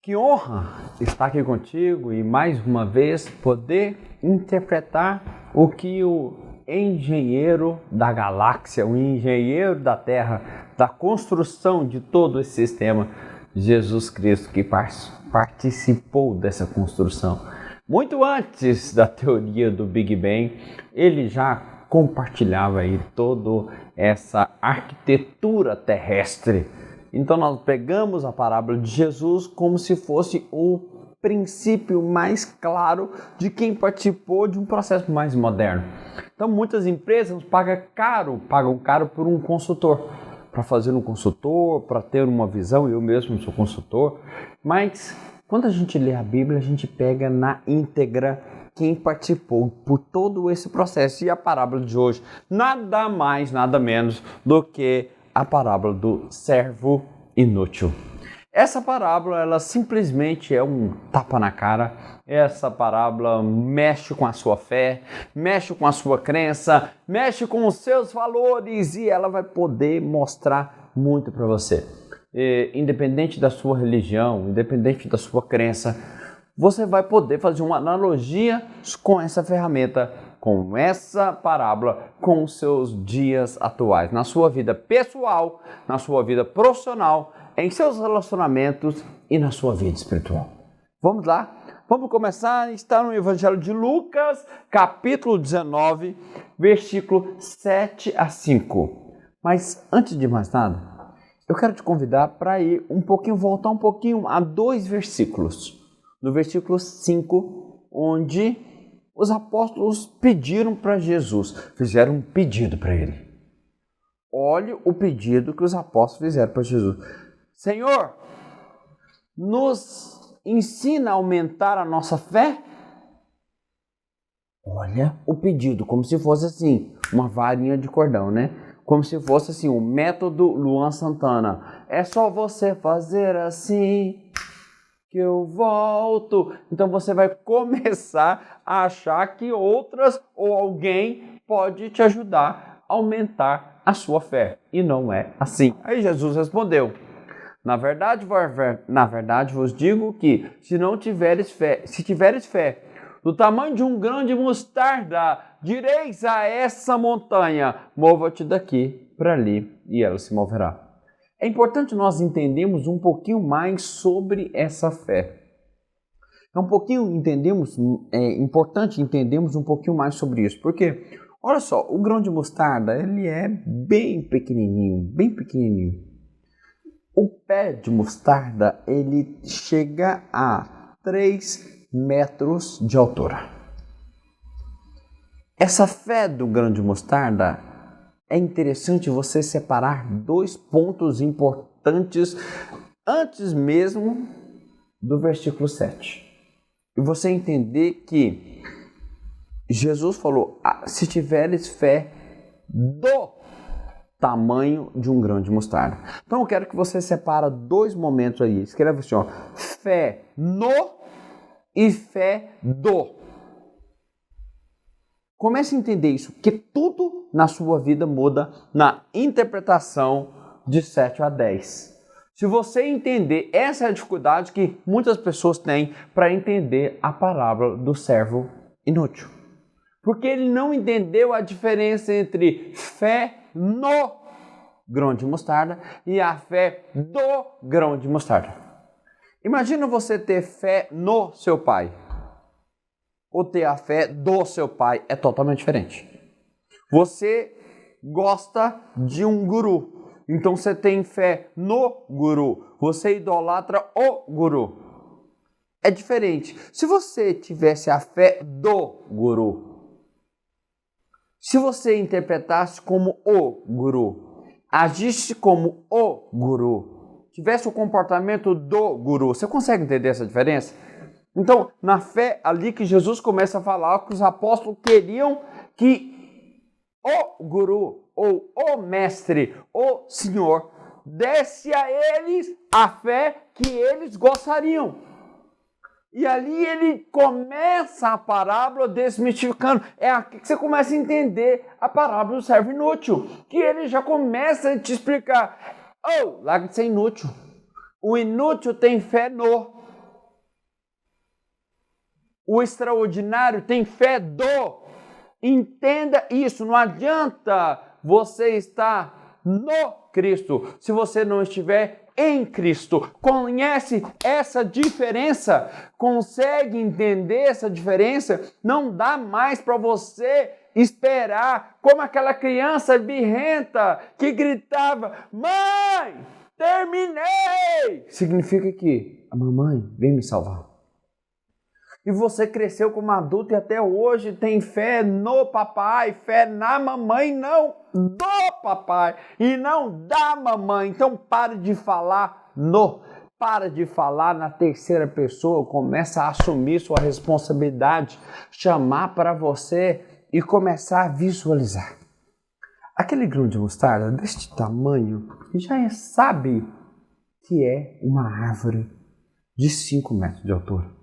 Que honra estar aqui contigo e mais uma vez poder interpretar o que o engenheiro da galáxia, o engenheiro da Terra, da construção de todo esse sistema, Jesus Cristo, que participou dessa construção. Muito antes da teoria do Big Bang, ele já compartilhava aí toda essa arquitetura terrestre. Então nós pegamos a parábola de Jesus como se fosse o princípio mais claro de quem participou de um processo mais moderno. Então muitas empresas pagam caro por um consultor, para fazer um consultor, para ter uma visão. Eu mesmo sou consultor, mas quando a gente lê a Bíblia, a gente pega na íntegra quem participou por todo esse processo. E a parábola de hoje, nada mais, nada menos do que a parábola do servo inútil. Essa parábola, ela simplesmente é um tapa na cara. Essa parábola mexe com a sua fé, mexe com a sua crença, mexe com os seus valores e ela vai poder mostrar muito para você. Independente da sua religião, independente da sua crença, você vai poder fazer uma analogia com essa ferramenta, com essa parábola, com os seus dias atuais, na sua vida pessoal, na sua vida profissional, em seus relacionamentos e na sua vida espiritual. Vamos lá? Vamos começar. Está no Evangelho de Lucas, capítulo 19, versículo 7 a 5. Mas antes de mais nada, eu quero te convidar para voltar um pouquinho a 2 versículos. No versículo 5, onde os apóstolos pediram para Jesus, fizeram um pedido para ele. Olhe o pedido que os apóstolos fizeram para Jesus. Senhor, nos ensina a aumentar a nossa fé? Olha o pedido, como se fosse assim, uma varinha de cordão, né? Como se fosse assim, o método Luan Santana. É só você fazer assim que eu volto. Então você vai começar a achar que outras ou alguém pode te ajudar a aumentar a sua fé. E não é assim. Aí Jesus respondeu: Na verdade vos digo que se tiveres fé do tamanho de um grão de mostarda, direis a essa montanha: mova-te daqui para ali, e ela se moverá. É importante nós entendermos um pouquinho mais sobre essa fé. Importante entendermos um pouquinho mais sobre isso, porque, olha só, o grão de mostarda, ele é bem pequenininho, bem pequenininho. O pé de mostarda, ele chega a 3 metros de altura. Essa fé do grão de mostarda, é interessante você separar 2 pontos importantes antes mesmo do versículo 7. E você entender que Jesus falou: se tiveres fé do tamanho de um grão de mostarda. Então eu quero que você separe 2 momentos aí. Escreve assim, ó: fé no e fé do. Comece a entender isso, que tudo na sua vida muda na interpretação de 7 a 10. Se você entender, essa é a dificuldade que muitas pessoas têm para entender a parábola do servo inútil. Porque ele não entendeu a diferença entre fé no grão de mostarda e a fé do grão de mostarda. Imagina você ter fé no seu pai ou ter a fé do seu pai, é totalmente diferente. Você gosta de um guru, então você tem fé no guru, você idolatra o guru. É diferente. Se você tivesse a fé do guru, se você interpretasse como o guru, agisse como o guru, tivesse o comportamento do guru, você consegue entender essa diferença? Então, na fé, ali que Jesus começa a falar que os apóstolos queriam que o guru, ou o mestre, o senhor, desse a eles a fé que eles gostariam. E ali ele começa a parábola desmistificando. É aqui que você começa a entender a parábola do servo inútil. Que ele já começa a te explicar. Larga de ser inútil. O inútil tem fé no. O extraordinário tem fé do. Entenda isso, não adianta você estar no Cristo se você não estiver em Cristo. Conhece essa diferença? Consegue entender essa diferença? Não dá mais para você esperar como aquela criança birrenta que gritava: mãe, terminei! Significa que a mamãe vem me salvar. E você cresceu como adulto e até hoje tem fé no papai, fé na mamãe, não do papai e não da mamãe. Então pare de falar no, para de falar na terceira pessoa, começa a assumir sua responsabilidade, chamar para você e começar a visualizar. Aquele grão de mostarda deste tamanho já sabe que é uma árvore de 5 metros de altura.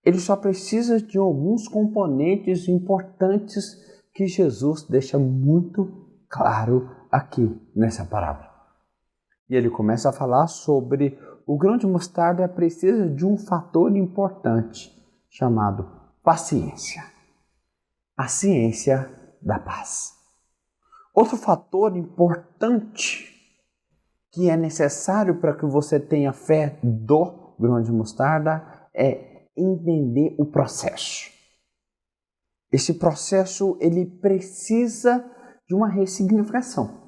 Ele só precisa de alguns componentes importantes que Jesus deixa muito claro aqui nessa parábola. E ele começa a falar sobre o grão de mostarda precisa de um fator importante chamado paciência. A ciência da paz. Outro fator importante que é necessário para que você tenha fé do grão de mostarda é entender o processo. Esse processo ele precisa de uma ressignificação.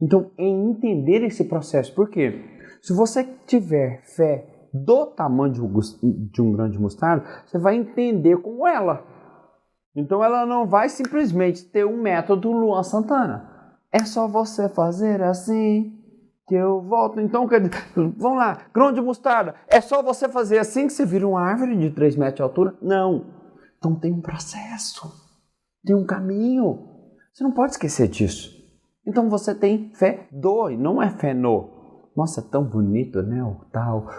Então, em entender esse processo, por quê? Se você tiver fé do tamanho de um grão de mostarda, você vai entender como ela. Então, ela não vai simplesmente ter um método Luan Santana. É só você fazer assim que eu volto. Então, vamos lá, grão de mostarda, é só você fazer assim que você vira uma árvore de 3 metros de altura? Não. Então tem um processo, tem um caminho. Você não pode esquecer disso. Então você tem fé do e não é fé no. Nossa, é tão bonito, né?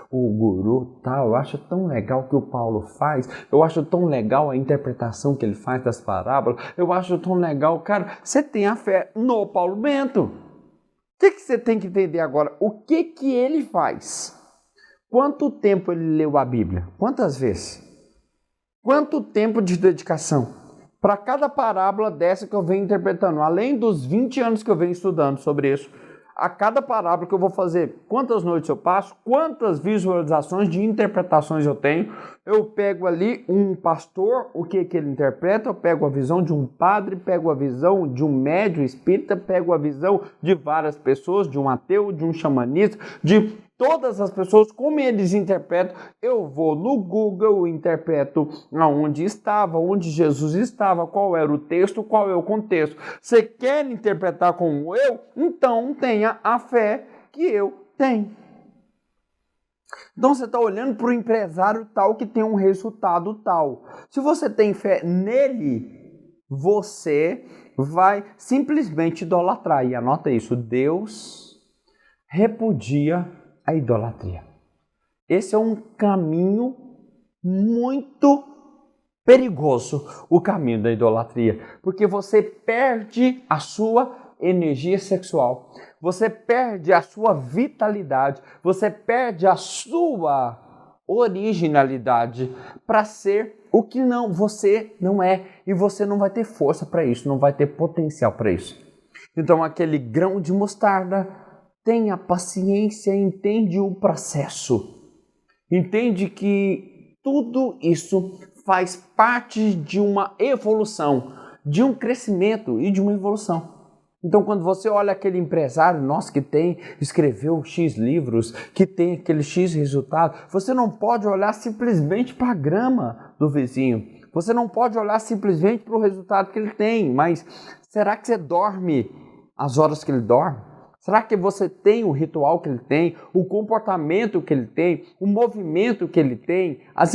O guru tal. Eu acho tão legal o que o Paulo faz. Eu acho tão legal a interpretação que ele faz das parábolas. Eu acho tão legal. Cara, você tem a fé no Paulo Bento. O que você tem que entender agora? O que ele faz? Quanto tempo ele leu a Bíblia? Quantas vezes? Quanto tempo de dedicação? Para cada parábola dessa que eu venho interpretando, além dos 20 anos que eu venho estudando sobre isso, a cada parábola que eu vou fazer, quantas noites eu passo, quantas visualizações de interpretações eu tenho, eu pego ali um pastor, o que ele interpreta, eu pego a visão de um padre, pego a visão de um médium espírita, pego a visão de várias pessoas, de um ateu, de um xamanista, de todas as pessoas, como eles interpretam. Eu vou no Google, interpreto aonde estava, onde Jesus estava, qual era o texto, qual é o contexto. Você quer interpretar como eu? Então tenha a fé que eu tenho. Então você está olhando para o empresário tal que tem um resultado tal. Se você tem fé nele, você vai simplesmente idolatrar. E anota isso, Deus repudia a idolatria. Esse é um caminho muito perigoso, o caminho da idolatria, porque você perde a sua energia sexual, você perde a sua vitalidade, você perde a sua originalidade para ser o que você não é, e você não vai ter força para isso, não vai ter potencial para isso. Então aquele grão de mostarda tenha paciência, entende o processo. Entende que tudo isso faz parte de uma evolução, de um crescimento e de uma evolução. Então, quando você olha aquele empresário nosso que escreveu X livros, que tem aquele X resultado, você não pode olhar simplesmente para a grama do vizinho. Você não pode olhar simplesmente para o resultado que ele tem. Mas será que você dorme as horas que ele dorme? Será que você tem o ritual que ele tem, o comportamento que ele tem, o movimento que ele tem, as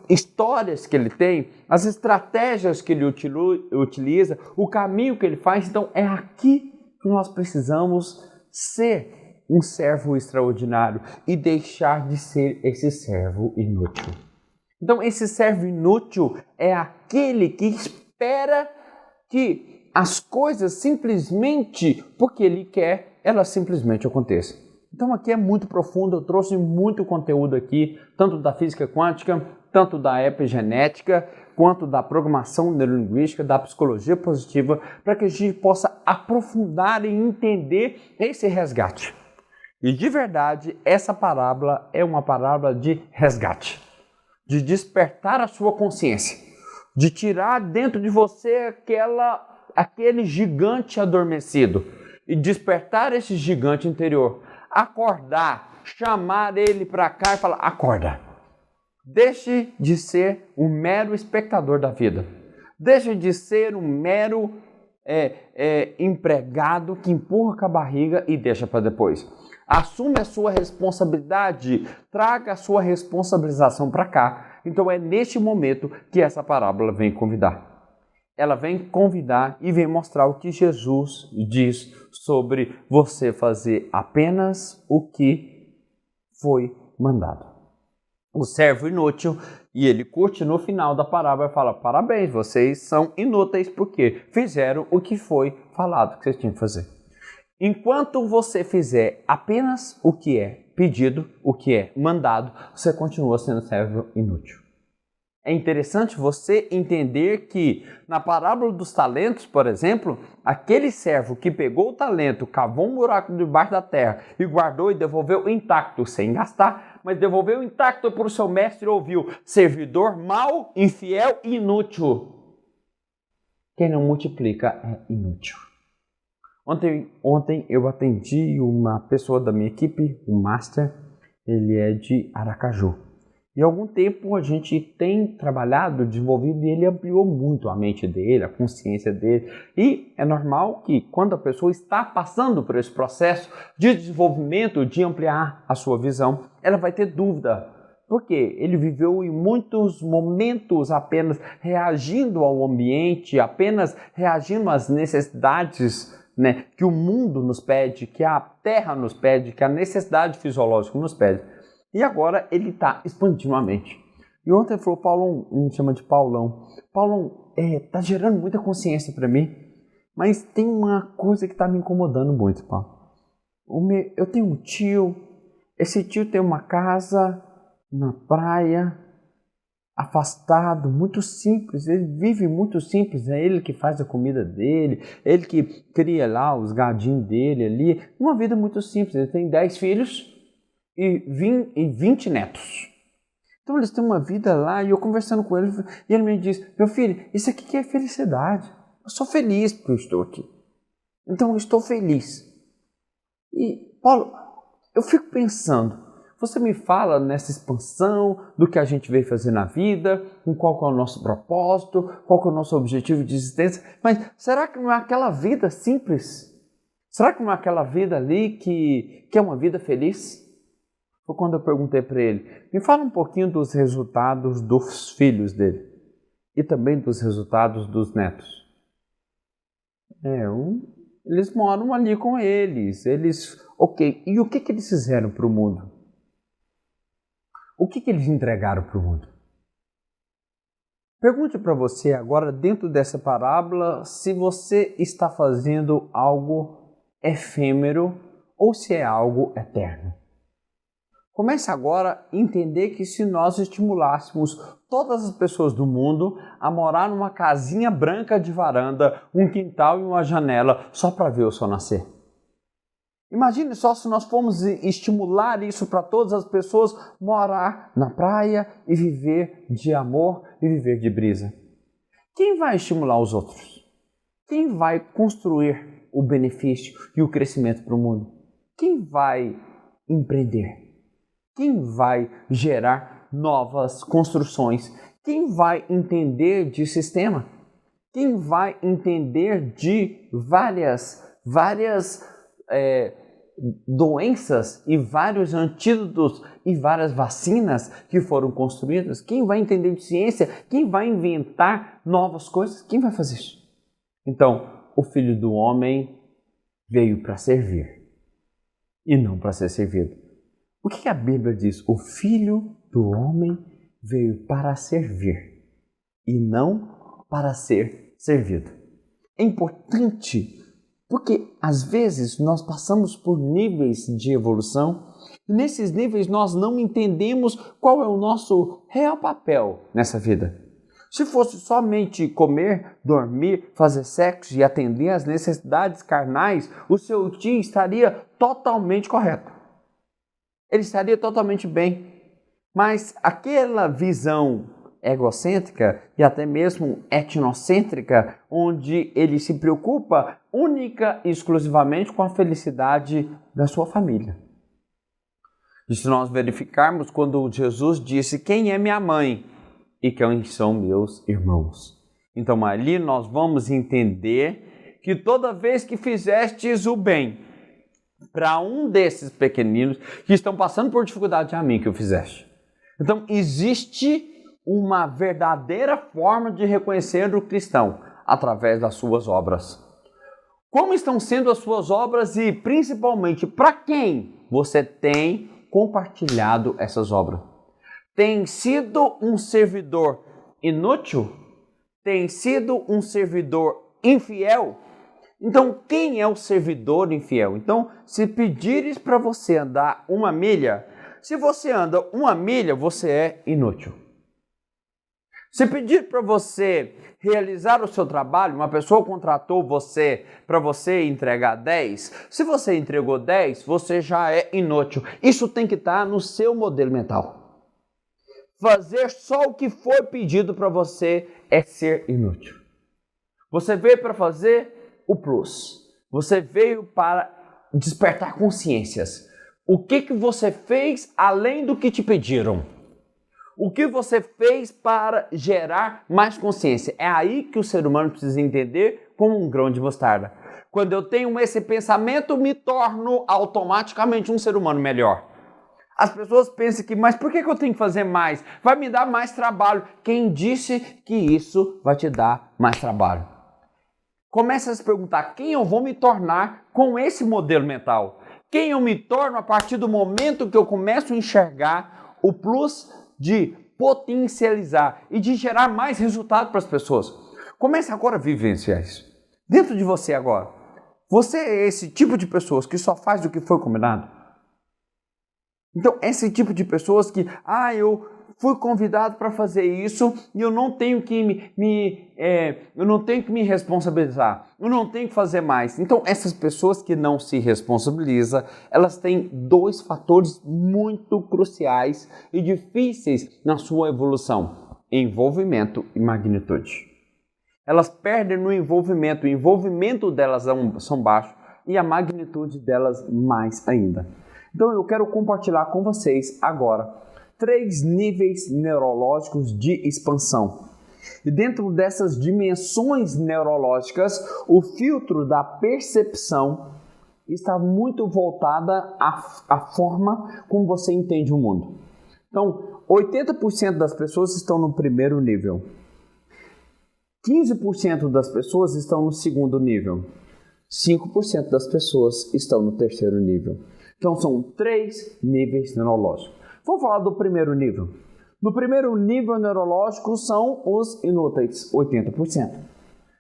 histórias que ele tem, as estratégias que ele utiliza, o caminho que ele faz? Então é aqui que nós precisamos ser um servo extraordinário e deixar de ser esse servo inútil. Então esse servo inútil é aquele que espera que as coisas simplesmente, porque ele quer, elas simplesmente aconteçam. Então aqui é muito profundo, eu trouxe muito conteúdo aqui, tanto da física quântica, tanto da epigenética, quanto da programação neurolinguística, da psicologia positiva, para que a gente possa aprofundar e entender esse resgate. E de verdade, essa parábola é uma parábola de resgate, de despertar a sua consciência, de tirar dentro de você aquele gigante adormecido e despertar esse gigante interior, acordar, chamar ele para cá e falar: acorda. Deixe de ser um mero espectador da vida. Deixe de ser um mero empregado que empurra com a barriga e deixa para depois. Assume a sua responsabilidade, traga a sua responsabilização para cá. Então é neste momento que essa parábola vem convidar. Ela vem convidar e vem mostrar o que Jesus diz sobre você fazer apenas o que foi mandado. O servo inútil, e ele curte no final da parábola e fala: parabéns, vocês são inúteis porque fizeram o que foi falado que vocês tinham que fazer. Enquanto você fizer apenas o que é pedido, o que é mandado, você continua sendo servo inútil. É interessante você entender que na parábola dos talentos, por exemplo, aquele servo que pegou o talento, cavou um buraco debaixo da terra e guardou e devolveu intacto, sem gastar, mas devolveu intacto para o seu mestre e ouviu: servidor mau, infiel e inútil. Quem não multiplica é inútil. Ontem eu atendi uma pessoa da minha equipe, um master, ele é de Aracaju. E há algum tempo a gente tem trabalhado, desenvolvido, e ele ampliou muito a mente dele, a consciência dele. E é normal que quando a pessoa está passando por esse processo de desenvolvimento, de ampliar a sua visão, ela vai ter dúvida. Porque ele viveu em muitos momentos apenas reagindo ao ambiente, apenas reagindo às necessidades, né, que o mundo nos pede, que a terra nos pede, que a necessidade fisiológica nos pede. E agora ele está expandindo a mente. E ontem ele falou: Paulão, me chama de Paulão. Paulão, tá gerando muita consciência para mim, mas tem uma coisa que está me incomodando muito, Paulo. Eu tenho um tio, esse tio tem uma casa na praia, afastado, muito simples, ele vive muito simples, é ele que faz a comida dele, ele que cria lá os gadinhos dele ali, uma vida muito simples. Ele tem 10 filhos e 20 netos. Então eles têm uma vida lá, e eu conversando com ele, e ele me diz: meu filho, isso aqui que é felicidade. Eu sou feliz porque eu estou aqui. Então eu estou feliz. E Paulo, eu fico pensando, você me fala nessa expansão do que a gente veio fazer na vida, em qual que é o nosso propósito, qual que é o nosso objetivo de existência, mas será que não é aquela vida simples? Será que não é aquela vida ali que é uma vida feliz? Foi quando eu perguntei para ele: me fala um pouquinho dos resultados dos filhos dele e também dos resultados dos netos. Eles moram ali com eles, ok, e o que eles fizeram para o mundo? O que eles entregaram para o mundo? Pergunte para você agora, dentro dessa parábola, se você está fazendo algo efêmero ou se é algo eterno. Comece agora a entender que se nós estimulássemos todas as pessoas do mundo a morar numa casinha branca de varanda, um quintal e uma janela só para ver o sol nascer. Imagine só se nós formos estimular isso para todas as pessoas, morar na praia e viver de amor e viver de brisa. Quem vai estimular os outros? Quem vai construir o benefício e o crescimento para o mundo? Quem vai empreender? Quem vai gerar novas construções? Quem vai entender de sistema? Quem vai entender de várias doenças e vários antídotos e várias vacinas que foram construídas? Quem vai entender de ciência? Quem vai inventar novas coisas? Quem vai fazer isso? Então, o Filho do Homem veio para servir e não para ser servido. O que a Bíblia diz? O Filho do Homem veio para servir e não para ser servido. É importante porque às vezes nós passamos por níveis de evolução Nesses níveis nós não entendemos qual é o nosso real papel nessa vida. Se fosse somente comer, dormir, fazer sexo e atender às necessidades carnais, o seu dia estaria totalmente correto. Ele estaria totalmente bem. Mas aquela visão egocêntrica e até mesmo etnocêntrica, onde ele se preocupa única e exclusivamente com a felicidade da sua família. E se nós verificarmos quando Jesus disse: quem é minha mãe e quem são meus irmãos? Então ali nós vamos entender que toda vez que fizestes o bem para um desses pequeninos que estão passando por dificuldade, a mim que o fizeste. Então existe uma verdadeira forma de reconhecer o cristão através das suas obras. Como estão sendo as suas obras e principalmente para quem você tem compartilhado essas obras? Tem sido um servidor inútil? Tem sido um servidor infiel? Então, quem é o servidor infiel? Então, se pedires para você andar 1 milha, se você anda 1 milha, você é inútil. Se pedir para você realizar o seu trabalho, uma pessoa contratou você para você entregar 10, se você entregou 10, você já é inútil. Isso tem que estar no seu modelo mental. Fazer só o que foi pedido para você é ser inútil. Você veio para fazer o plus. Você veio para despertar consciências. O que você fez além do que te pediram? O que você fez para gerar mais consciência? É aí que o ser humano precisa entender como um grão de mostarda. Quando eu tenho esse pensamento, me torno automaticamente um ser humano melhor. As pessoas pensam que, mas por que eu tenho que fazer mais? Vai me dar mais trabalho. Quem disse que isso vai te dar mais trabalho? Comece a se perguntar, quem eu vou me tornar com esse modelo mental? Quem eu me torno a partir do momento que eu começo a enxergar o plus de potencializar e de gerar mais resultado para as pessoas. Comece agora a vivenciar isso. Dentro de você agora. Você é esse tipo de pessoas que só faz o que foi combinado? Então, esse tipo de pessoas que, eu fui convidado para fazer isso e eu não tenho que me responsabilizar, eu não tenho que fazer mais. Então, essas pessoas que não se responsabilizam, elas têm 2 fatores muito cruciais e difíceis na sua evolução: envolvimento e magnitude. Elas perdem no envolvimento, o envolvimento delas são baixos e a magnitude delas mais ainda. Então, eu quero compartilhar com vocês agora 3 níveis neurológicos de expansão. E dentro dessas dimensões neurológicas, o filtro da percepção está muito voltada à forma como você entende o mundo. Então, 80% das pessoas estão no primeiro nível. 15% das pessoas estão no segundo nível. 5% das pessoas estão no terceiro nível. Então, são 3 níveis neurológicos. Vamos falar do primeiro nível. No primeiro nível neurológico são os inúteis, 80%.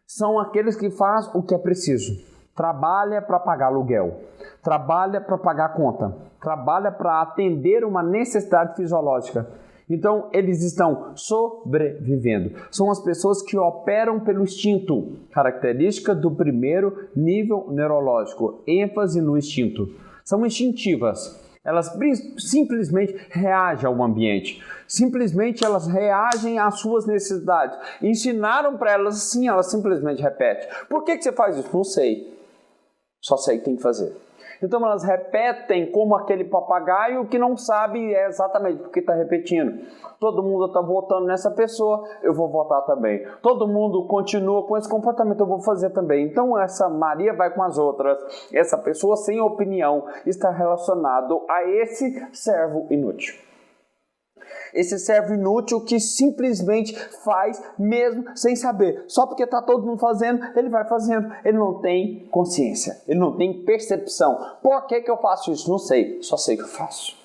São aqueles que fazem o que é preciso. Trabalha para pagar aluguel, trabalha para pagar conta, trabalha para atender uma necessidade fisiológica. Então, eles estão sobrevivendo. São as pessoas que operam pelo instinto, característica do primeiro nível neurológico, ênfase no instinto. São instintivas. Elas simplesmente reagem ao ambiente. Simplesmente elas reagem às suas necessidades. Ensinaram para elas assim, elas simplesmente repetem. Por que você faz isso? Não sei. Só sei que tem que fazer. Então elas repetem como aquele papagaio que não sabe exatamente porque está repetindo. Todo mundo está votando nessa pessoa, eu vou votar também. Todo mundo continua com esse comportamento, eu vou fazer também. Então essa Maria vai com as outras. Essa pessoa sem opinião está relacionado a esse servo inútil. Esse servo inútil que simplesmente faz mesmo sem saber. Só porque está todo mundo fazendo, ele vai fazendo. Ele não tem consciência, ele não tem percepção. Por que eu faço isso? Não sei, só sei que eu faço.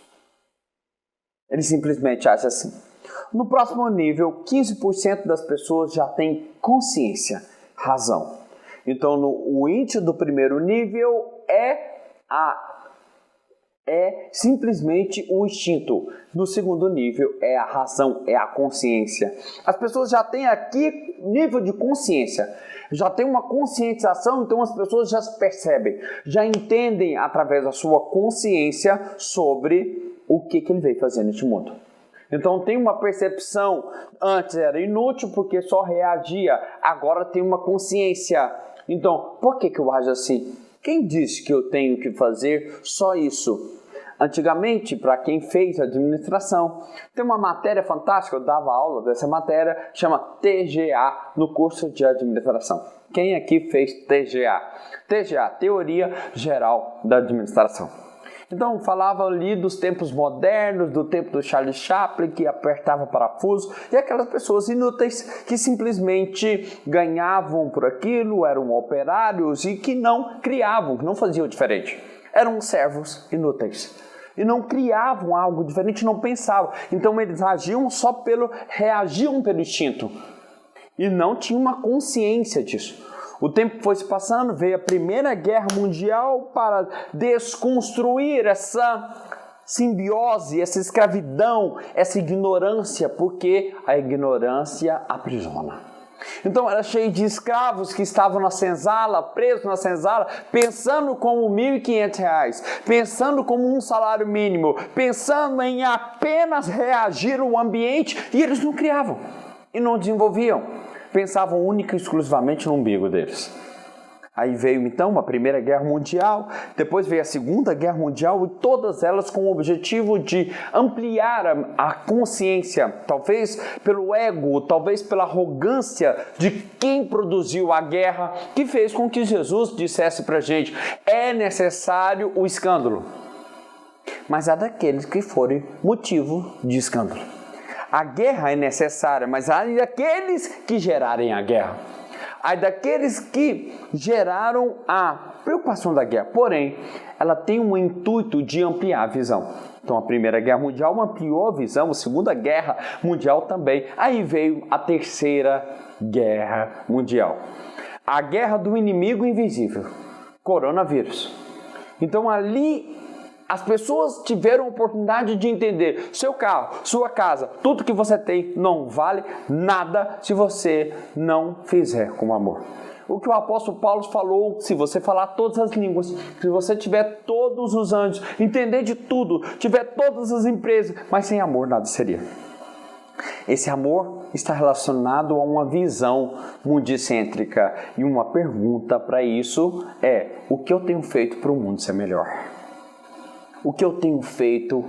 Ele simplesmente acha assim. No próximo nível, 15% das pessoas já têm consciência, razão. Então, o índice do primeiro nível é é simplesmente o instinto. No segundo nível é a razão, é a consciência. As pessoas já têm aqui nível de consciência, já tem uma conscientização, então as pessoas já se percebem, já entendem através da sua consciência sobre o que ele veio fazer neste mundo. Então tem uma percepção, antes era inútil porque só reagia, agora tem uma consciência. Então, por que eu ajo assim? Quem disse que eu tenho que fazer só isso? Antigamente, para quem fez administração, tem uma matéria fantástica, eu dava aula dessa matéria, chama TGA, no curso de administração. Quem aqui fez TGA? TGA, Teoria Geral da Administração. Então, falava ali dos tempos modernos, do tempo do Charlie Chaplin, que apertava parafuso, e aquelas pessoas inúteis que simplesmente ganhavam por aquilo, eram operários e que não criavam, que não faziam diferente. Eram servos inúteis. E não criavam algo diferente, não pensavam. Então eles reagiam pelo instinto. E não tinham uma consciência disso. O tempo foi se passando, veio a Primeira Guerra Mundial para desconstruir essa simbiose, essa escravidão, essa ignorância, porque a ignorância aprisiona. Então era cheio de escravos que estavam na senzala, presos na senzala, pensando como R$1.500, pensando como um salário mínimo, pensando em apenas reagir ao ambiente, e eles não criavam e não desenvolviam, pensavam única e exclusivamente no umbigo deles. Aí veio então a Primeira Guerra Mundial, depois veio a Segunda Guerra Mundial, e todas elas com o objetivo de ampliar a consciência, talvez pelo ego, talvez pela arrogância de quem produziu a guerra, que fez com que Jesus dissesse para a gente: é necessário o escândalo, mas há daqueles que forem motivo de escândalo. A guerra é necessária, mas há daqueles que gerarem a guerra. Há daqueles que geraram a preocupação da guerra. Porém, ela tem um intuito de ampliar a visão. Então, a Primeira Guerra Mundial ampliou a visão, a Segunda Guerra Mundial também. Aí veio a Terceira Guerra Mundial. A guerra do inimigo invisível, coronavírus. Então, ali as pessoas tiveram a oportunidade de entender: seu carro, sua casa, tudo que você tem não vale nada se você não fizer com amor. O que o apóstolo Paulo falou: se você falar todas as línguas, se você tiver todos os anjos, entender de tudo, tiver todas as empresas, mas sem amor nada seria. Esse amor está relacionado a uma visão mundicêntrica, e uma pergunta para isso é: o que eu tenho feito para o mundo ser melhor? O que eu tenho feito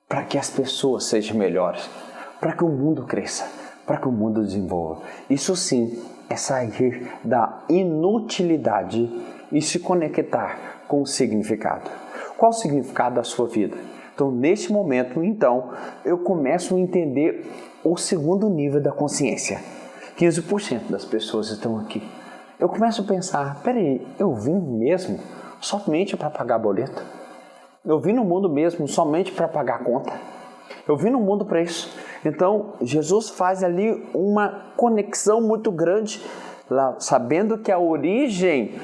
para que as pessoas sejam melhores, para que o mundo cresça, para que o mundo desenvolva? Isso sim é sair da inutilidade e se conectar com o significado. Qual o significado da sua vida? Então, neste momento, eu começo a entender o segundo nível da consciência. 15% das pessoas estão aqui. Eu começo a pensar: peraí, eu vim mesmo somente para pagar boleto? Eu vim no mundo mesmo somente para pagar a conta? Eu vim no mundo para isso. Então, Jesus faz ali uma conexão muito grande, lá, sabendo que a origem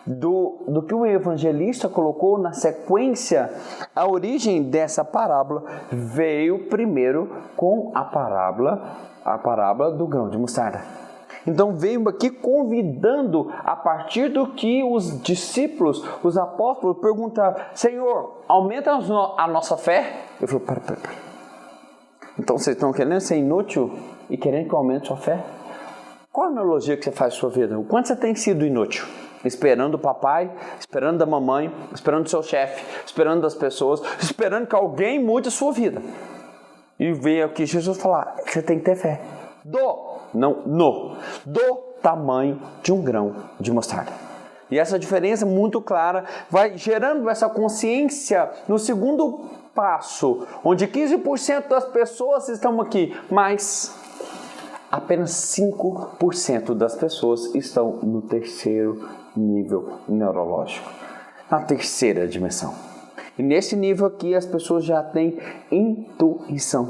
do que o evangelista colocou na sequência, a origem dessa parábola veio primeiro com a parábola do grão de mostarda. Então veio aqui convidando, a partir do que os discípulos, os apóstolos perguntaram: Senhor, aumenta a nossa fé? Eu falei: para. Então vocês estão querendo ser inútil e querendo que eu aumente a sua fé? Qual a analogia que você faz na sua vida? O quanto você tem sido inútil? Esperando o papai, esperando da mamãe, esperando do seu chefe, esperando das pessoas, esperando que alguém mude a sua vida. E veio aqui Jesus falar: você tem que ter fé. Do tamanho de um grão de mostarda. E essa diferença muito clara vai gerando essa consciência no segundo passo, onde 15% das pessoas estão aqui, mas apenas 5% das pessoas estão no terceiro nível neurológico, na terceira dimensão. E nesse nível aqui as pessoas já têm intuição.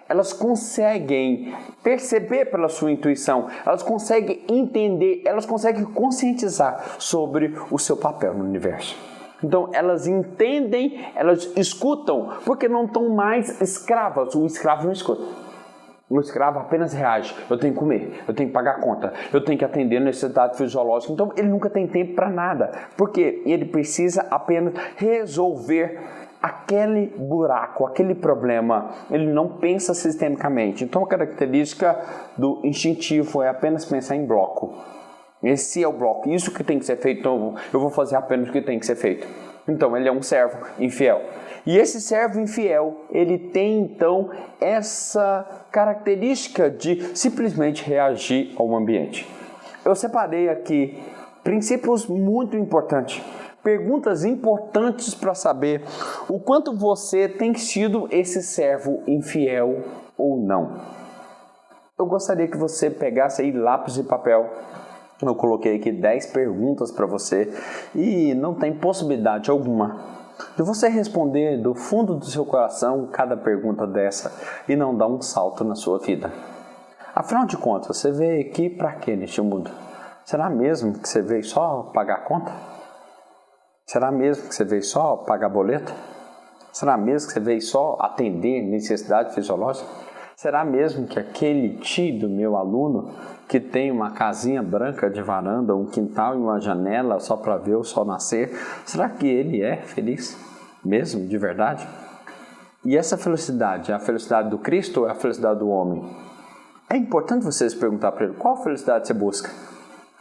Elas conseguem perceber pela sua intuição, elas conseguem entender, elas conseguem conscientizar sobre o seu papel no universo. Então elas entendem, elas escutam, porque não estão mais escravas. O escravo não escuta. O escravo apenas reage. Eu tenho que comer, eu tenho que pagar a conta, eu tenho que atender a necessidade fisiológica. Então ele nunca tem tempo para nada, porque ele precisa apenas resolver aquele buraco, aquele problema. Ele não pensa sistemicamente. Então a característica do instintivo é apenas pensar em bloco. Esse é o bloco, isso que tem que ser feito, então eu vou fazer apenas o que tem que ser feito. Então ele é um servo infiel. E esse servo infiel, ele tem então essa característica de simplesmente reagir ao ambiente. Eu separei aqui princípios muito importantes, perguntas importantes para saber o quanto você tem sido esse servo infiel ou não. Eu gostaria que você pegasse aí lápis e papel. Eu coloquei aqui 10 perguntas para você e não tem possibilidade alguma de você responder do fundo do seu coração cada pergunta dessa e não dar um salto na sua vida. Afinal de contas, você veio aqui para quê neste mundo? Será mesmo que você veio só pagar a conta? Será mesmo que você veio só pagar boleto? Será mesmo que você veio só atender necessidade fisiológica? Será mesmo que aquele tio do meu aluno que tem uma casinha branca de varanda, um quintal e uma janela só para ver o sol nascer, será que ele é feliz mesmo, de verdade? E essa felicidade é a felicidade do Cristo ou é a felicidade do homem? É importante você se perguntar para ele, qual felicidade você busca?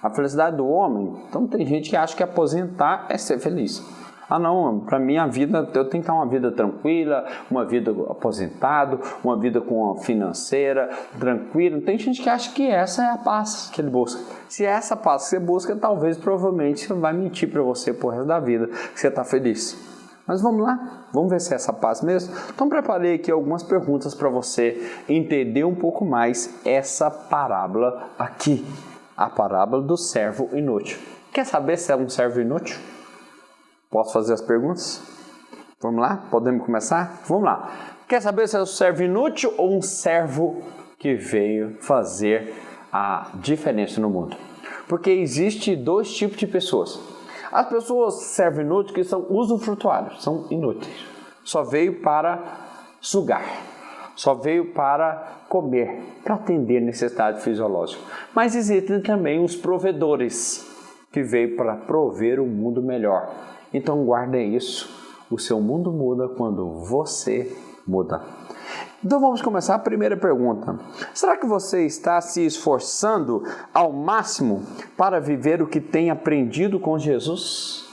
A felicidade do homem? Então tem gente que acha que aposentar é ser feliz. Ah não, para mim a vida, eu tenho que ter uma vida tranquila, uma vida aposentado, uma vida com a financeira tranquila. Tem gente que acha que essa é a paz que ele busca. Se é essa paz que você busca, talvez, provavelmente, você vai mentir para você por resto da vida que você está feliz. Mas vamos lá, vamos ver se é essa paz mesmo? Então preparei aqui algumas perguntas para você entender um pouco mais essa parábola aqui. A parábola do servo inútil. Quer saber se é um servo inútil? Posso fazer as perguntas? Vamos lá? Podemos começar? Vamos lá. Quer saber se é um servo inútil ou um servo que veio fazer a diferença no mundo? Porque existe dois tipos de pessoas. As pessoas servo inútil que são usufrutuários, são inúteis. Só veio para sugar. Só veio para comer, para atender necessidade fisiológica. Mas existem também os provedores, que veio para prover um mundo melhor. Então guardem isso, o seu mundo muda quando você muda. Então vamos começar a primeira pergunta. Será que você está se esforçando ao máximo para viver o que tem aprendido com Jesus?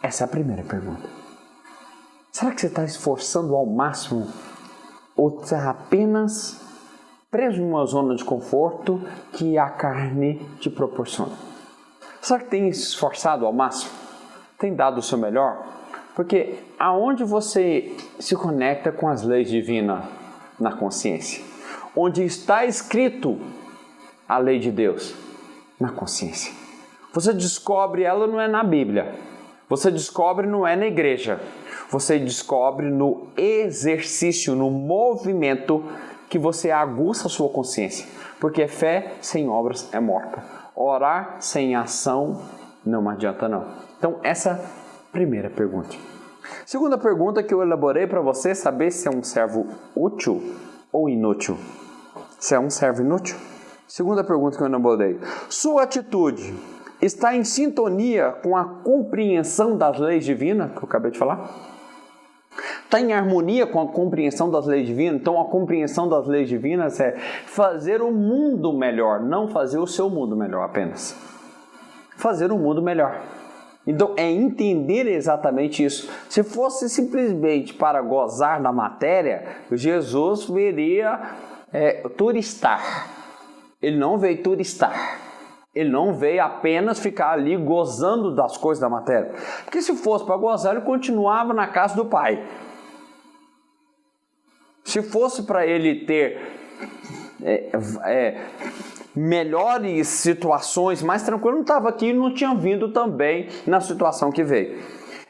Essa é a primeira pergunta. Será que você está esforçando ao máximo ou está apenas preso em uma zona de conforto que a carne te proporciona? Será que tem se esforçado ao máximo? Tem dado o seu melhor? Porque aonde você se conecta com as leis divinas na consciência? Onde está escrito a lei de Deus? Na consciência. Você descobre ela não é na Bíblia. Você descobre não é na igreja. Você descobre no exercício, no movimento que você aguça a sua consciência. Porque fé sem obras é morta. Orar sem ação não adianta não. Então essa é a primeira pergunta. Segunda pergunta que eu elaborei para você saber se é um servo útil ou inútil. Se é um servo inútil? Segunda pergunta que eu elaborei. Sua atitude está em sintonia com a compreensão das leis divinas que eu acabei de falar? Está em harmonia com a compreensão das leis divinas? Então a compreensão das leis divinas é fazer o mundo melhor, não fazer o seu mundo melhor apenas. Fazer o mundo melhor. Então é entender exatamente isso. Se fosse simplesmente para gozar da matéria, Jesus viria turistar. Ele não veio turistar. Ele não veio apenas ficar ali gozando das coisas da matéria. Porque se fosse para gozar, ele continuava na casa do Pai. Se fosse para ele ter melhores situações, mais tranquilo, não estava aqui e não tinha vindo também na situação que veio.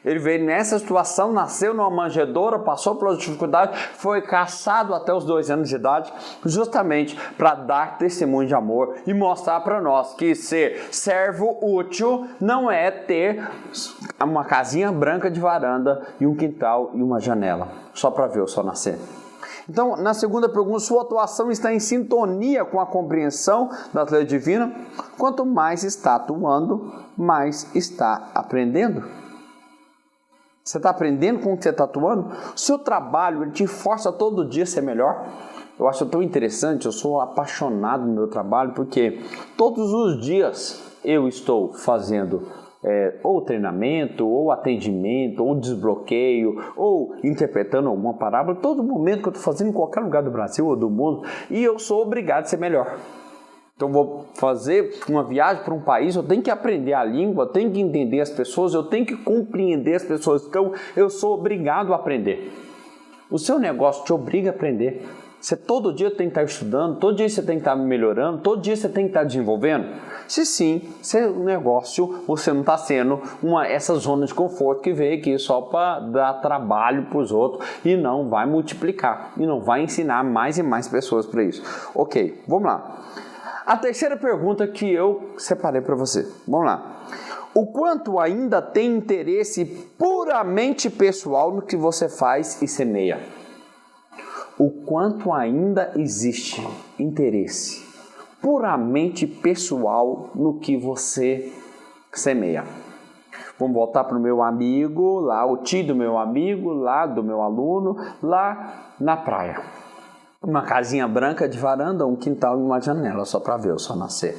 Ele veio nessa situação, nasceu numa manjedoura, passou pelas dificuldades, foi caçado até os 2 anos de idade, justamente para dar testemunho de amor e mostrar para nós que ser servo útil não é ter uma casinha branca de varanda e um quintal e uma janela, só para ver o sol nascer. Então, na segunda pergunta, sua atuação está em sintonia com a compreensão da lei divina? Quanto mais está atuando, mais está aprendendo. Você está aprendendo com o que você está atuando? O seu trabalho, ele te força todo dia a ser melhor? Eu acho tão interessante, eu sou apaixonado no meu trabalho, porque todos os dias eu estou fazendo ou treinamento, ou atendimento, ou desbloqueio, ou interpretando alguma parábola, todo momento que eu estou fazendo em qualquer lugar do Brasil ou do mundo, e eu sou obrigado a ser melhor. Então, vou fazer uma viagem para um país, eu tenho que aprender a língua, eu tenho que entender as pessoas, eu tenho que compreender as pessoas, então eu sou obrigado a aprender. O seu negócio te obriga a aprender. Você todo dia tem que estar estudando, todo dia você tem que estar melhorando, todo dia você tem que estar desenvolvendo. Se sim, seu negócio, você não está sendo essa zona de conforto que veio aqui só para dar trabalho para os outros e não vai multiplicar, e não vai ensinar mais e mais pessoas para isso. Ok, vamos lá. A terceira pergunta que eu separei para você. Vamos lá. O quanto ainda tem interesse puramente pessoal no que você faz e semeia? O quanto ainda existe interesse puramente pessoal no que você semeia? Vamos voltar para o meu amigo, lá o tio do meu amigo, lá do meu aluno, lá na praia. Uma casinha branca de varanda, um quintal e uma janela, só para ver o sol nascer.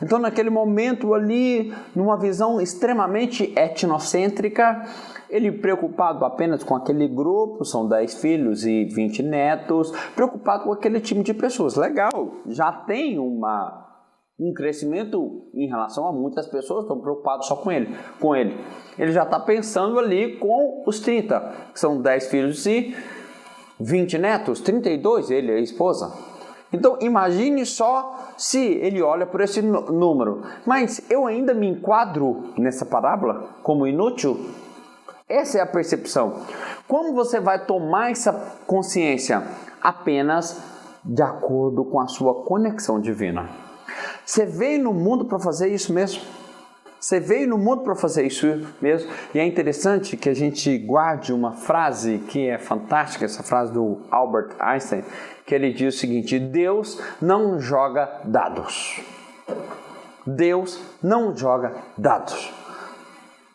Então, naquele momento ali, numa visão extremamente etnocêntrica, ele preocupado apenas com aquele grupo, são 10 filhos e 20 netos, preocupado com aquele time de pessoas. Legal, já tem um crescimento em relação a muitas pessoas, estão preocupados só com ele. Ele já está pensando ali com os 30, que são 10 filhos e 20 netos, 32, ele e a esposa. Então, imagine só se ele olha por esse número. Mas eu ainda me enquadro nessa parábola como inútil? Essa é a percepção. Como você vai tomar essa consciência? Apenas de acordo com a sua conexão divina. Você veio no mundo para fazer isso mesmo? Você veio no mundo para fazer isso mesmo? E é interessante que a gente guarde uma frase que é fantástica, essa frase do Albert Einstein, que ele diz o seguinte: Deus não joga dados. Deus não joga dados.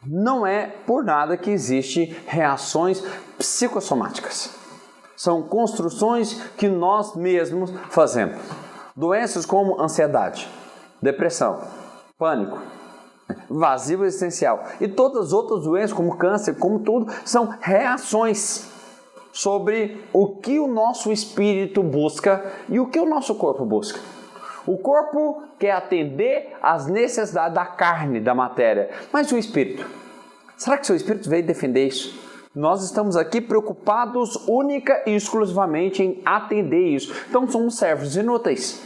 Não é por nada que existem reações psicossomáticas. São construções que nós mesmos fazemos. Doenças como ansiedade, depressão, pânico, vazio existencial e todas as outras doenças como câncer, como tudo, são reações sobre o que o nosso espírito busca e o que o nosso corpo busca. O corpo quer atender às necessidades da carne, da matéria, mas o espírito? Será que seu espírito veio defender isso? Nós estamos aqui preocupados única e exclusivamente em atender isso. Então somos servos inúteis.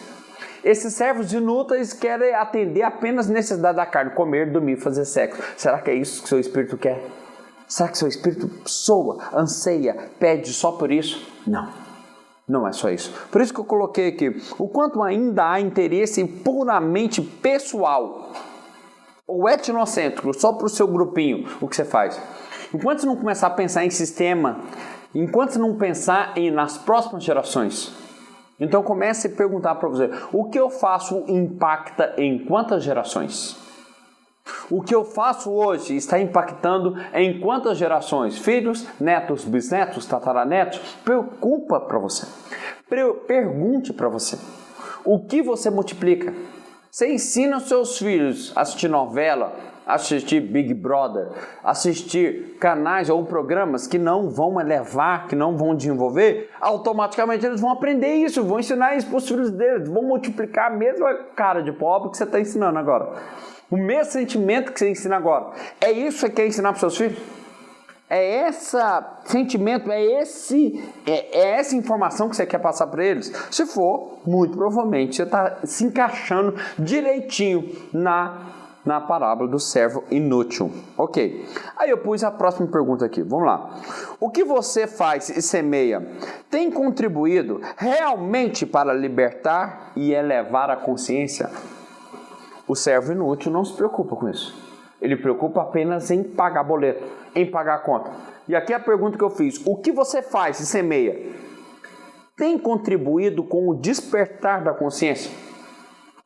Esses servos inúteis querem atender apenas a necessidade da carne, comer, dormir, fazer sexo. Será que é isso que seu espírito quer? Será que seu espírito soa, anseia, pede só por isso? Não, não é só isso. Por isso que eu coloquei aqui, o quanto ainda há interesse puramente pessoal ou etnocêntrico, só para o seu grupinho, o que você faz. Enquanto você não começar a pensar em sistema, enquanto você não pensar nas próximas gerações, então comece a perguntar para você, o que eu faço impacta em quantas gerações? O que eu faço hoje está impactando em quantas gerações? Filhos, netos, bisnetos, tataranetos? Preocupa para você. Pergunte para você. O que você multiplica? Você ensina os seus filhos a assistir novela, assistir Big Brother, assistir canais ou programas que não vão elevar, que não vão desenvolver, automaticamente eles vão aprender isso, vão ensinar isso para os filhos deles, vão multiplicar a mesma cara de pobre que você está ensinando agora. O mesmo sentimento que você ensina agora. É isso que você quer ensinar para os seus filhos? É esse sentimento, é essa informação que você quer passar para eles? Se for, muito provavelmente você está se encaixando direitinho na parábola do servo inútil. Ok. Aí eu pus a próxima pergunta aqui. Vamos lá. O que você faz e semeia tem contribuído realmente para libertar e elevar a consciência? O servo inútil não se preocupa com isso. Ele preocupa apenas em pagar boleto, em pagar a conta. E aqui a pergunta que eu fiz. O que você faz e semeia tem contribuído com o despertar da consciência?